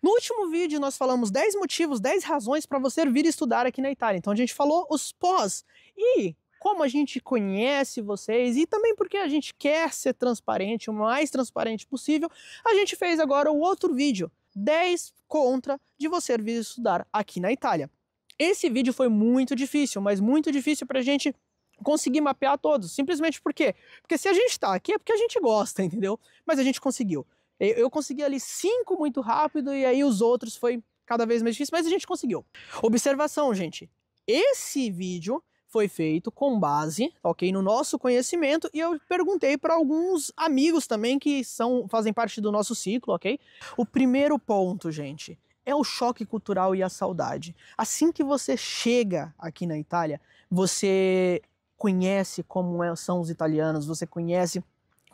No último vídeo nós falamos 10 motivos, 10 razões para você vir estudar aqui na Itália. Então a gente falou os pós e como a gente conhece vocês e também porque a gente quer ser transparente, o mais transparente possível, a gente fez agora o outro vídeo, 10 contra de você vir estudar aqui na Itália. Esse vídeo foi muito difícil, mas muito difícil para a gente conseguir mapear todos. Simplesmente por quê? Porque se a gente tá aqui é porque a gente gosta, entendeu? Mas a gente conseguiu. Eu consegui ali 5 muito rápido e aí os outros foi cada vez mais difícil, mas a gente conseguiu. Observação, gente. Esse vídeo foi feito com base, ok, no nosso conhecimento e eu perguntei para alguns amigos também que fazem parte do nosso ciclo, ok? O primeiro ponto, gente, é o choque cultural e a saudade. Assim que você chega aqui na Itália, você conhece como são os italianos, você conhece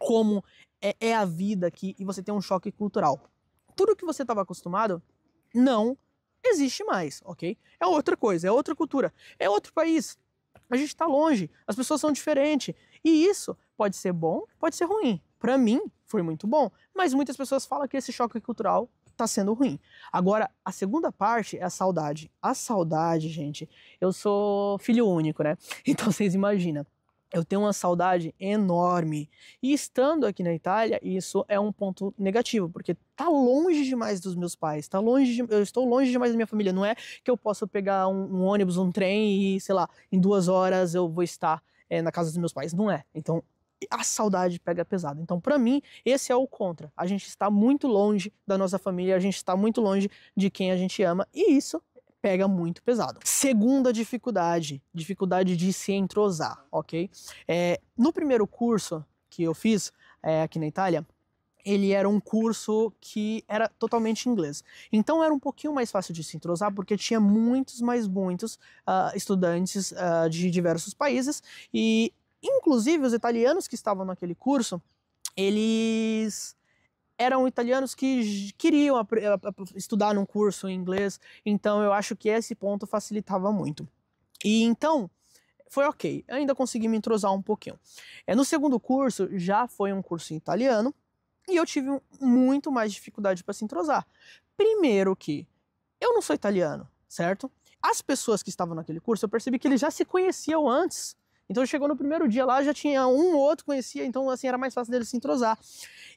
como é a vida aqui e você tem um choque cultural. Tudo que você estava acostumado não existe mais, ok? É outra coisa, é outra cultura, é outro país. A gente está longe, as pessoas são diferentes e isso pode ser bom, pode ser ruim. Para mim foi muito bom, mas muitas pessoas falam que esse choque cultural tá sendo ruim. Agora, a segunda parte é a saudade. A saudade, gente, eu sou filho único, né? Então vocês imaginam. Eu tenho uma saudade enorme. E estando aqui na Itália, isso é um ponto negativo, porque tá longe demais dos meus pais, eu estou longe demais da minha família. Não é que eu possa pegar um ônibus, um trem e, sei lá, em 2 horas eu vou estar na casa dos meus pais. Não é. Então, a saudade pega pesado. Então, pra mim, esse é o contra. A gente está muito longe da nossa família, a gente está muito longe de quem a gente ama, e isso pega muito pesado. Segunda dificuldade de se entrosar, ok? No primeiro curso que eu fiz aqui na Itália, ele era um curso que era totalmente inglês. Então era um pouquinho mais fácil de se entrosar, porque tinha muitos estudantes de diversos países, e inclusive os italianos que estavam naquele curso, eles eram italianos que queriam estudar num curso em inglês, então eu acho que esse ponto facilitava muito. E então, foi ok, eu ainda consegui me entrosar um pouquinho. No segundo curso, já foi um curso em italiano, e eu tive muito mais dificuldade para se entrosar. Primeiro que eu não sou italiano, certo? As pessoas que estavam naquele curso, eu percebi que eles já se conheciam antes. Então chegou no primeiro dia lá, já tinha um ou outro conhecia, então assim era mais fácil deles se entrosar.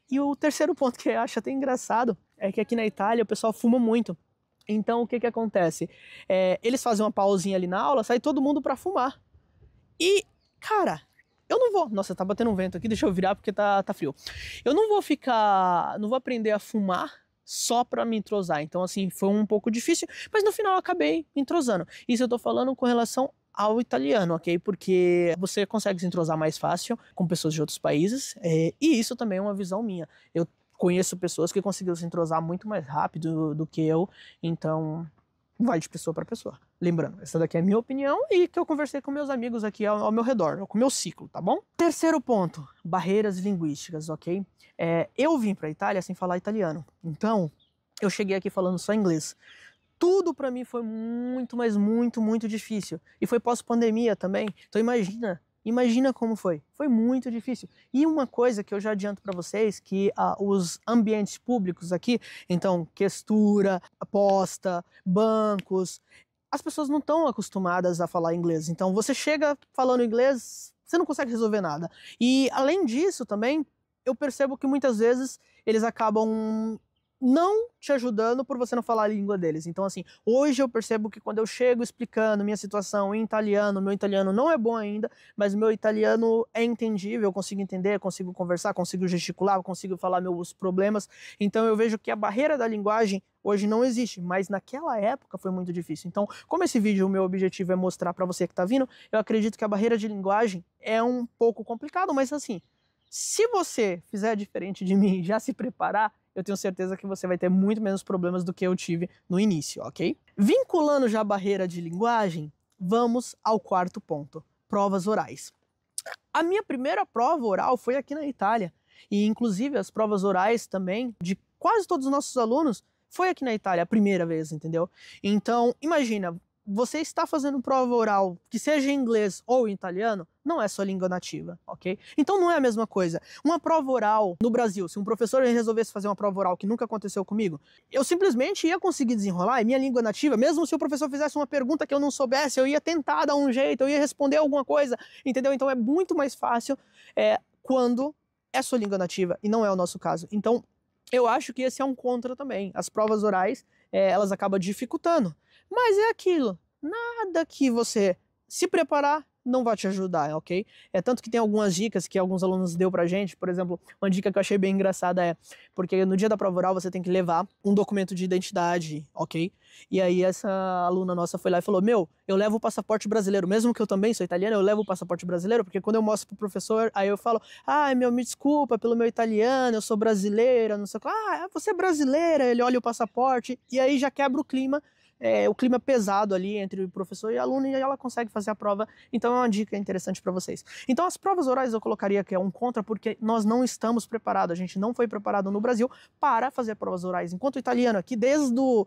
E o terceiro ponto que eu acho até engraçado é que aqui na Itália o pessoal fuma muito. Então o que que acontece? Eles fazem uma pausinha ali na aula, sai todo mundo pra fumar. E, cara, eu não vou... Nossa, tá batendo um vento aqui, deixa eu virar porque tá frio. Eu não vou aprender a fumar só pra me entrosar. Então assim, foi um pouco difícil, mas no final eu acabei me entrosando. Isso eu tô falando com relação ao italiano, ok? Porque você consegue se entrosar mais fácil com pessoas de outros países, e isso também é uma visão minha. Eu conheço pessoas que conseguiram se entrosar muito mais rápido do que eu, então vai de pessoa para pessoa. Lembrando, essa daqui é a minha opinião e que eu conversei com meus amigos aqui ao meu redor, com o meu ciclo, tá bom? Terceiro ponto, barreiras linguísticas, ok? Eu vim pra Itália sem falar italiano, então eu cheguei aqui falando só inglês. Tudo pra mim foi muito, mas muito, muito difícil. E foi pós-pandemia também. Então imagina como foi. Foi muito difícil. E uma coisa que eu já adianto pra vocês, que os ambientes públicos aqui, então questura, posta, bancos, as pessoas não estão acostumadas a falar inglês. Então você chega falando inglês, você não consegue resolver nada. E além disso também, eu percebo que muitas vezes eles acabam não te ajudando por você não falar a língua deles. Então assim, hoje eu percebo que quando eu chego explicando minha situação em italiano, meu italiano não é bom ainda, mas meu italiano é entendível, eu consigo entender, consigo conversar, consigo gesticular, consigo falar meus problemas. Então eu vejo que a barreira da linguagem hoje não existe, mas naquela época foi muito difícil. Então, como esse vídeo, o meu objetivo é mostrar pra você que tá vindo, eu acredito que a barreira de linguagem é um pouco complicado, mas assim, se você fizer diferente de mim e já se preparar, eu tenho certeza que você vai ter muito menos problemas do que eu tive no início, ok? Vinculando já a barreira de linguagem, vamos ao quarto ponto, provas orais. A minha primeira prova oral foi aqui na Itália, e inclusive as provas orais também, de quase todos os nossos alunos, foi aqui na Itália, a primeira vez, entendeu? Então, imagina, você está fazendo prova oral, que seja em inglês ou em italiano, não é sua língua nativa, ok? Então não é a mesma coisa. Uma prova oral no Brasil, se um professor resolvesse fazer uma prova oral que nunca aconteceu comigo, eu simplesmente ia conseguir desenrolar, é minha língua nativa, mesmo se o professor fizesse uma pergunta que eu não soubesse, eu ia tentar dar um jeito, eu ia responder alguma coisa, entendeu? Então é muito mais fácil quando é sua língua nativa, e não é o nosso caso. Então, eu acho que esse é um contra também. As provas orais, elas acabam dificultando. Mas é aquilo, nada que você se preparar não vai te ajudar, ok? Tanto que tem algumas dicas que alguns alunos deu pra gente, por exemplo, uma dica que eu achei bem engraçada porque no dia da prova oral você tem que levar um documento de identidade, ok? E aí essa aluna nossa foi lá e falou, eu levo o passaporte brasileiro, mesmo que eu também sou italiana, eu levo o passaporte brasileiro, porque quando eu mostro pro professor, aí eu falo, me desculpa pelo meu italiano, eu sou brasileira, não sei o que, você é brasileira, ele olha o passaporte, e aí já quebra o clima pesado ali entre o professor e o aluno, e aí ela consegue fazer a prova. Então é uma dica interessante para vocês. Então as provas orais eu colocaria que é um contra, porque nós não estamos preparados, a gente não foi preparado no Brasil para fazer provas orais, enquanto o italiano aqui, desde do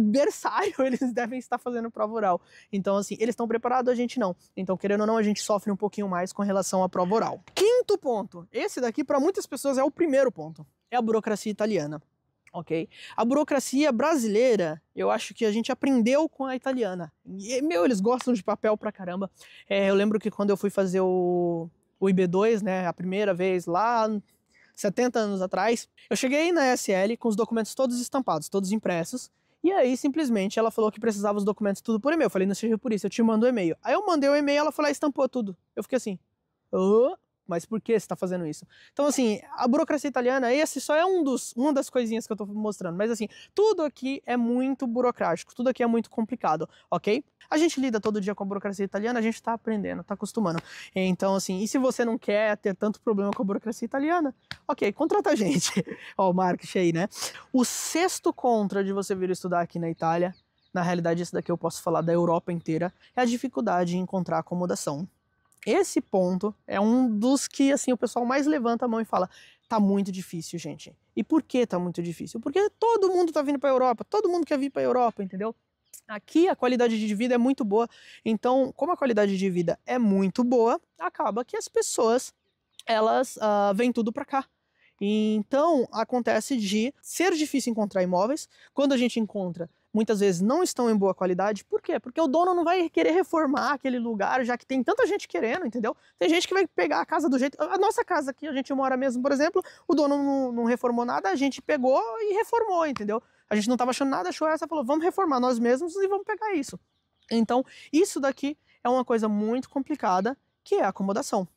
berçário, eles devem estar fazendo prova oral. Então assim, eles estão preparados, a gente não. Então querendo ou não, a gente sofre um pouquinho mais com relação à prova oral. Quinto ponto, esse daqui para muitas pessoas é o primeiro ponto, é a burocracia italiana. Ok? A burocracia brasileira, eu acho que a gente aprendeu com a italiana. E, eles gostam de papel pra caramba. Eu lembro que quando eu fui fazer o IB2, né, a primeira vez lá, 70 anos atrás, eu cheguei na SL com os documentos todos estampados, todos impressos, e aí simplesmente ela falou que precisava os documentos tudo por e-mail. Eu falei, não seja por isso, eu te mando o e-mail. Aí eu mandei o e-mail, ela falou, estampou tudo. Eu fiquei assim, mas por que você está fazendo isso? Então, assim, a burocracia italiana, esse só é uma das coisinhas que eu estou mostrando, mas assim, tudo aqui é muito burocrático, tudo aqui é muito complicado, ok? A gente lida todo dia com a burocracia italiana, a gente está aprendendo, está acostumando. Então, assim, e se você não quer ter tanto problema com a burocracia italiana, ok, contrata a gente. Ó, o marketing aí, né? O sexto contra de você vir estudar aqui na Itália, na realidade, esse daqui eu posso falar da Europa inteira, é a dificuldade em encontrar acomodação. Esse ponto é um dos que, assim, o pessoal mais levanta a mão e fala, tá muito difícil, gente. E por que tá muito difícil? Porque todo mundo tá vindo pra Europa, todo mundo quer vir pra Europa, entendeu? Aqui a qualidade de vida é muito boa, então, como a qualidade de vida é muito boa, acaba que as pessoas, elas vêm tudo pra cá. Então, acontece de ser difícil encontrar imóveis. Quando a gente encontra, muitas vezes não estão em boa qualidade. Por quê? Porque o dono não vai querer reformar aquele lugar, já que tem tanta gente querendo, entendeu? Tem gente que vai pegar a casa do jeito... A nossa casa aqui, a gente mora mesmo, por exemplo, o dono não reformou nada, a gente pegou e reformou, entendeu? A gente não estava achando nada, achou essa, falou, vamos reformar nós mesmos e vamos pegar isso. Então, isso daqui é uma coisa muito complicada, que é a acomodação.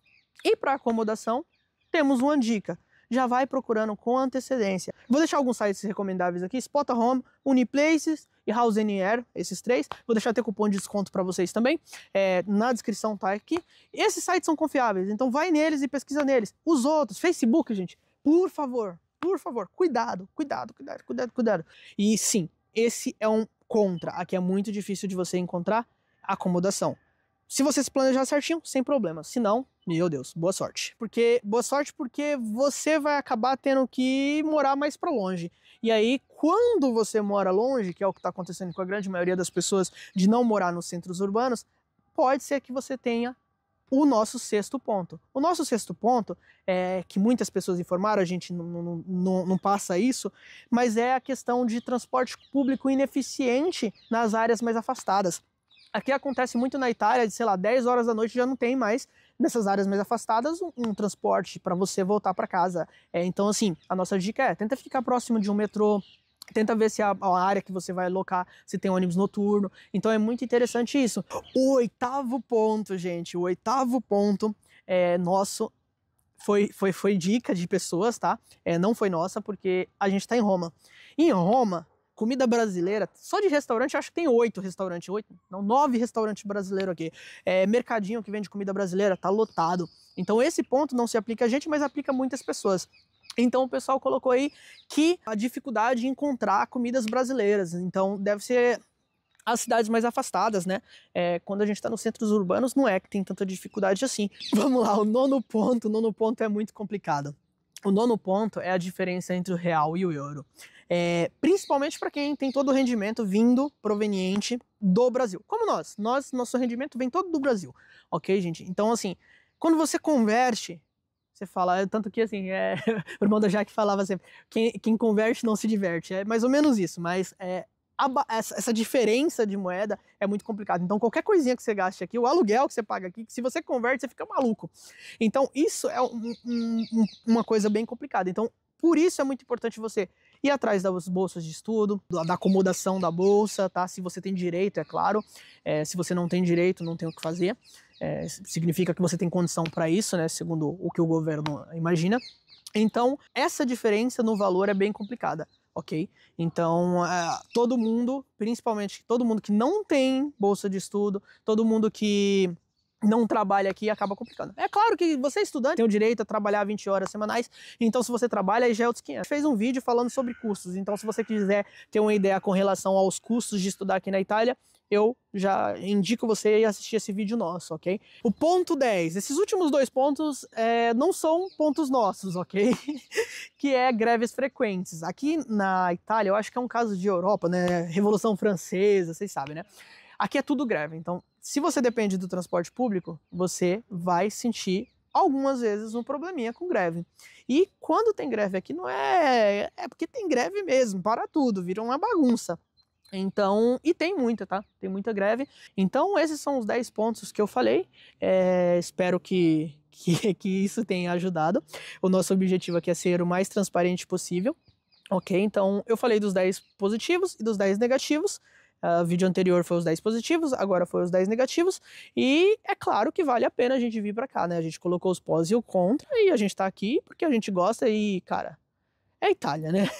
E para acomodação, temos uma dica. Já vai procurando com antecedência. Vou deixar alguns sites recomendáveis aqui, Spota Home, Uniplaces e House Anywhere, esses três. Vou deixar até cupom de desconto para vocês também, na descrição tá aqui. Esses sites são confiáveis, então vai neles e pesquisa neles. Os outros, Facebook, gente, por favor, cuidado. E sim, esse é um contra. Aqui é muito difícil de você encontrar acomodação. Se você se planejar certinho, sem problema. Se não, meu Deus, boa sorte. Boa sorte porque você vai acabar tendo que morar mais para longe. E aí, quando você mora longe, que é o que está acontecendo com a grande maioria das pessoas de não morar nos centros urbanos, pode ser que você tenha o nosso sexto ponto. O nosso sexto ponto, que muitas pessoas informaram, a gente não passa isso, mas é a questão de transporte público ineficiente nas áreas mais afastadas. Aqui acontece muito na Itália, de, sei lá, 10 horas da noite já não tem mais, nessas áreas mais afastadas, um transporte para você voltar para casa. Então, assim, a nossa dica tenta ficar próximo de um metrô, tenta ver se a área que você vai alocar, se tem ônibus noturno. Então é muito interessante isso. O oitavo ponto, gente, nosso, foi dica de pessoas, tá? Não foi nossa, porque a gente tá em Roma. Em Roma, comida brasileira, só de restaurante, acho que tem 9 restaurantes brasileiros aqui. Mercadinho que vende comida brasileira, tá lotado. Então esse ponto não se aplica a gente, mas aplica a muitas pessoas. Então o pessoal colocou aí que a dificuldade de encontrar comidas brasileiras. Então deve ser as cidades mais afastadas, né? Quando a gente tá nos centros urbanos, não é que tem tanta dificuldade assim. Vamos lá, o nono ponto é muito complicado. O nono ponto é a diferença entre o real e o euro. Principalmente para quem tem todo o rendimento vindo proveniente do Brasil. Como nosso rendimento vem todo do Brasil, ok, gente? Então, assim, quando você converte, você fala, tanto que assim, o irmão da Jaque falava sempre, quem converte não se diverte. É mais ou menos isso, mas essa diferença de moeda é muito complicada. Então, qualquer coisinha que você gaste aqui, o aluguel que você paga aqui, se você converte, você fica maluco. Então, isso é uma coisa bem complicada. Então, por isso é muito importante você ir atrás das bolsas de estudo, da acomodação da bolsa, tá? Se você tem direito, é claro. Se você não tem direito, não tem o que fazer. Significa que você tem condição para isso, né? Segundo o que o governo imagina. Então, essa diferença no valor é bem complicada, ok? Então, todo mundo, principalmente todo mundo que não tem bolsa de estudo, todo mundo que não trabalha aqui, acaba complicando. É claro que você estudante tem o direito a trabalhar 20 horas semanais, então se você trabalha, aí já é outros 500. A gente fez um vídeo falando sobre custos, então se você quiser ter uma ideia com relação aos custos de estudar aqui na Itália, eu já indico você ir assistir esse vídeo nosso, ok? O ponto 10, esses últimos 2 pontos não são pontos nossos, ok? Que é greves frequentes. Aqui na Itália, eu acho que é um caso de Europa, né? Revolução Francesa, vocês sabem, né? Aqui é tudo greve, então se você depende do transporte público, você vai sentir algumas vezes um probleminha com greve. E quando tem greve aqui, não é porque tem greve mesmo, para tudo, vira uma bagunça. Então, e tem muita, tá? Tem muita greve. Então, esses são os 10 pontos que eu falei. Espero que isso tenha ajudado. O nosso objetivo aqui é ser o mais transparente possível. Ok? Então, eu falei dos 10 positivos e dos 10 negativos. O vídeo anterior foi os 10 positivos, agora foi os 10 negativos. E é claro que vale a pena a gente vir pra cá, né? A gente colocou os pós e o contra e a gente tá aqui porque a gente gosta e, cara, é Itália, né?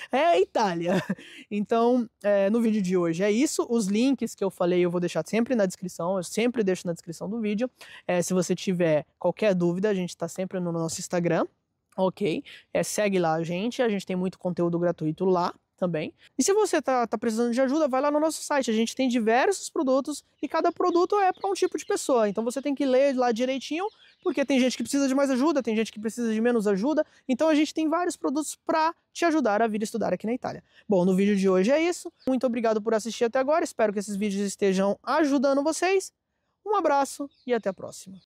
É a Itália. Então, no vídeo de hoje é isso. Os links que eu falei eu vou deixar sempre na descrição. Eu sempre deixo na descrição do vídeo. Se você tiver qualquer dúvida, a gente tá sempre no nosso Instagram, ok? Segue lá a gente tem muito conteúdo gratuito lá também. E se você tá precisando de ajuda, vai lá no nosso site. A gente tem diversos produtos e cada produto é para um tipo de pessoa. Então você tem que ler lá direitinho, porque tem gente que precisa de mais ajuda, tem gente que precisa de menos ajuda. Então a gente tem vários produtos para te ajudar a vir estudar aqui na Itália. Bom, no vídeo de hoje é isso. Muito obrigado por assistir até agora. Espero que esses vídeos estejam ajudando vocês. Um abraço e até a próxima.